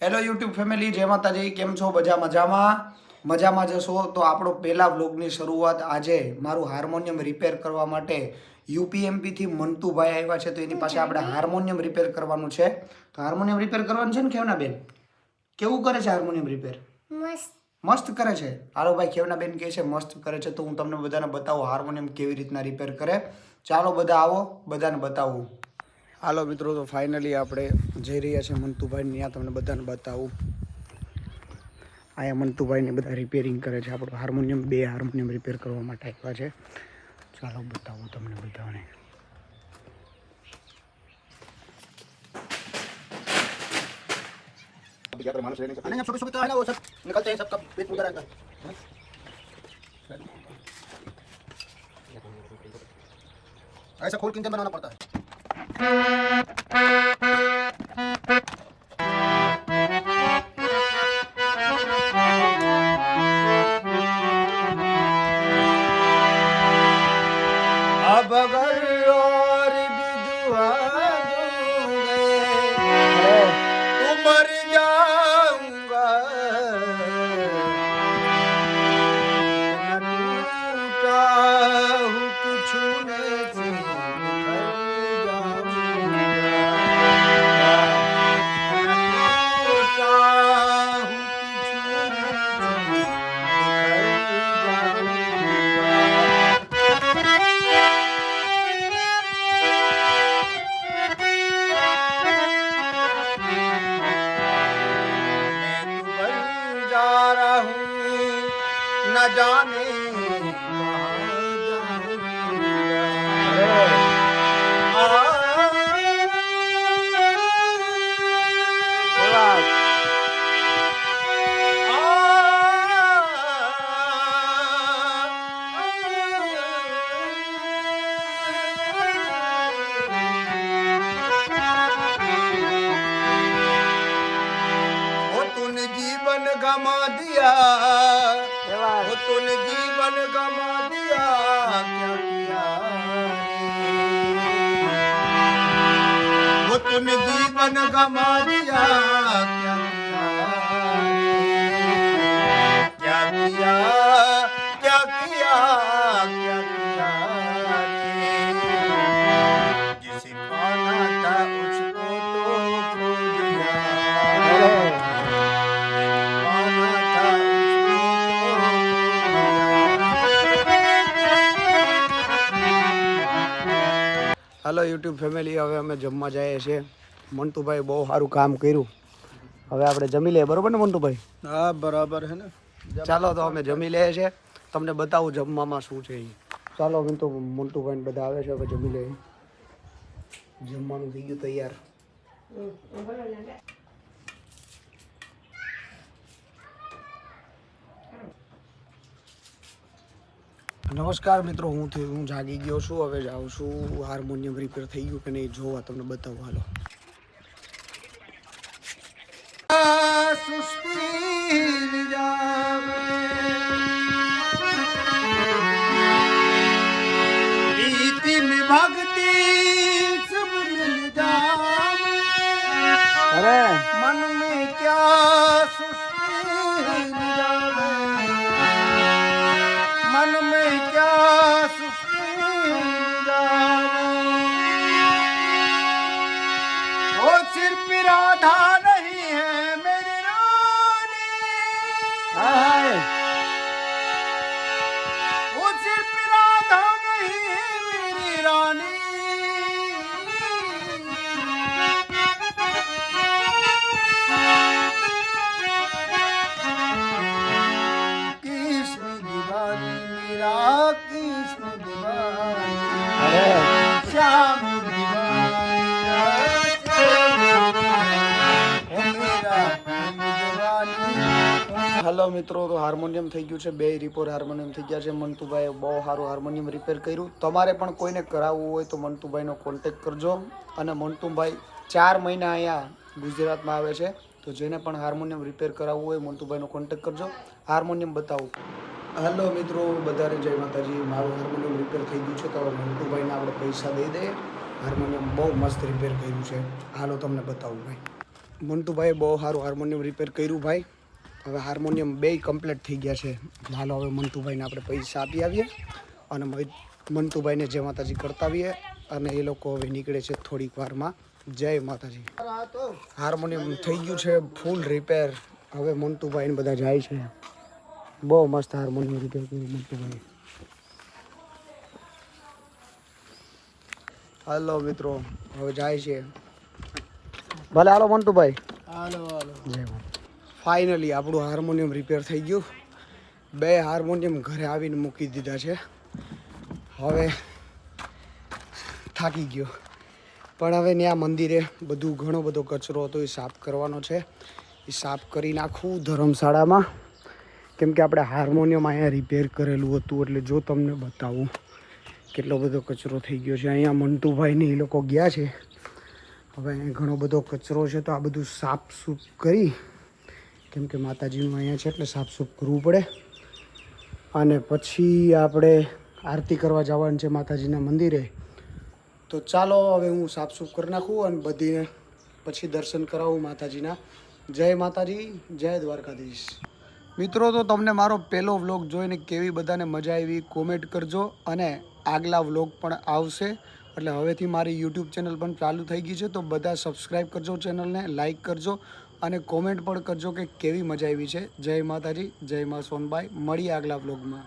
Hello YouTube family, જય માતાજી. કેમ છો? બધા મજામાં જશો તો આપણો પહેલા વ્લોગની શરૂઆત આજે મારું હાર્મોનિયમ રિપેર કરવા માટે યુપીએમપીથી મંતુભાઈ આવ્યા છે, તો એની પાસે આપણે હાર્મોનિયમ રિપેર કરવાનું છે. તો હાર્મોનિયમ રિપેર કરવાનું છે ને ખેવના બેન? કેવું કરે છે હાર્મોનિયમ રિપેર? મસ્ત કરે છે. હાલો ભાઈ, ખેવના બેન કહે છે મસ્ત કરે છે, તો હું તમને બધાને બતાવું હાર્મોનિયમ કેવી રીતના રિપેર કરે. ચાલો બધા આવો, બધાને બતાવું. હાલો મિત્રો, તો ફાઇનલી આપણે જઈ રહ્યા છીએ મંતુભાઈ ત્યાં, તમને બધાને બતાવું. અહીંયા મંતુભાઈને બધા રિપેરિંગ કરે છે આપણું હાર્મોનિયમ. 2 હાર્મોનિયમ રિપેર કરવા માટે આવ્યા છે. ચાલો બતાવું તમને બધાને. ऐसा खोल के इंजन बनाना पड़ता है. अब अगर और विधवा दूंगे तो मर जाऊंगा, टूटा हूँ कि छूने से निकल जाऊंगा, टूटा हूँ कि छूने से न जाने जीवन गमा दिया, वो तूने जीवन गमा दिया, क्या किया वो तूने जीवन गमा दिया, क्या किया, क्या किया, क्या किया, जिसे पाना था उसको तो खो दिया. હેલો યુટ્યુબ ફેમિલી, હવે અમે જમવા જઈએ છીએ. મંતુભાઈ બહુ સારું કામ કર્યું. હવે આપણે જમી લઈએ, બરોબર ને મંતુભાઈ? હા, બરાબર है ને. ચાલો તો અમે જમી લઈએ છીએ, તમને બતાવું જમવામાં શું છે. ચાલો મંતુભાઈ બધા આવે છે, હવે જમી લઈએ. જમવાનું થઈ ગયું તૈયાર. નમસ્કાર મિત્રો, હું જાગી ગયો છું. હવે જાઉં છું હાર્મોનિયમ રિપેર થઈ ગયું કે નહીં જોવા, તમને બતાવું. હાલો. अरे मन में क्या मन में क्या वो सिर्फ राधा नहीं है मेरी रानी, वो सिर्फ राधा नहीं है मेरी रानी. હેલો મિત્રો, તો હાર્મોનિયમ થઈ ગયું છે. 2 રિપેર હાર્મોનિયમ થઈ ગયા છે. મંતુભાઈએ બહુ સારું હાર્મોનિયમ રિપેર કર્યું. તમારે પણ કોઈને કરાવવું હોય તો મંતુભાઈનો કોન્ટેક્ટ કરજો. અને મંતુભાઈ 4 મહિના અહીંયા ગુજરાતમાં આવે છે, તો જેને પણ હાર્મોનિયમ રિપેર કરાવવું હોય મંતુભાઈનો કોન્ટેક્ટ કરજો. હાર્મોનિયમ બતાવું. હેલો મિત્રો, બધાને જય માતાજી. મારું હાર્મોનિયમ રિપેર થઈ ગયું છે, તો હવે મંતુભાઈને આપણે પૈસા દઈ દઈએ. હાર્મોનિયમ બહુ મસ્ત રિપેર કર્યું છે. હાલો તમને બતાવું ભાઈ. મંટુભાઈએ બહુ સારું હાર્મોનિયમ રિપેર કર્યું ભાઈ. હવે હાર્મોનિયમ બેય કમ્પ્લીટ થઈ ગયા છે. હાલો હવે મંટુભાઈને આપણે પૈસા આપી આવીએ અને મંટુભાઈને જય માતાજી કરતા આવીએ અને એ લોકો હવે નીકળે છે થોડીક વારમાં. જય માતાજી. હાર્મોનિયમ થઈ ગયું છે ફૂલ રિપેર. હવે મંટુભાઈ ને બધા જાય છે. બહુ મસ્ત હાર્મોનિયમ રિપેર કર્યું મંટુભાઈ. હાલો મિત્રો હવે જાય છે. ભલે હાલો મંટુભાઈ. હાલો હાલો. જય માતા. ફાઇનલી આપણું હાર્મોનિયમ રિપેર થઈ ગયું. 2 હાર્મોનિયમ ઘરે આવીને મૂકી દીધા છે. હવે થાકી ગયો પણ હવે ત્યાં મંદિરે બધું ઘણો બધો કચરો હતો એ સાફ કરવાનો છે. એ સાફ કરી નાખવું ધર્મશાળામાં, કેમ કે આપણે હાર્મોનિયમ અહીંયા રિપેર કરેલું હતું. એટલે જો તમને બતાવું કેટલો બધો કચરો થઈ ગયો છે. અહીંયા મંટુભાઈને એ લોકો ગયા છે. હવે અહીંયા ઘણો બધો કચરો છે તો આ બધું સાફ સૂફ કરી, કેમ કે માતાજીનું અહીંયા છે એટલે સાફ સૂફ કરવું પડે. અને પછી આપણે આરતી કરવા જવાનું છે માતાજીના મંદિરે. તો ચાલો હવે હું સાફ સૂફ કરી નાખું અને બધીને પછી દર્શન કરાવું માતાજીના. જય માતાજી, જય દ્વારકાધીશ. મિત્રો તો તમને મારો પહેલો વ્લોગ જોઈને કેવી બધાને મજા આવી કોમેન્ટ કરજો. અને આગલા વ્લોગ પણ આવશે. એટલે હવેથી મારી યુટ્યુબ ચેનલ પણ ચાલુ થઈ ગઈ છે તો બધા સબસ્ક્રાઈબ કરજો ચેનલને, લાઈક કરજો અને કોમેન્ટ પણ કરજો કે કેવી મજા આવી છે. જય માતાજી, જય મા સોનબાઈ. મળીએ આગલા વ્લોગમાં.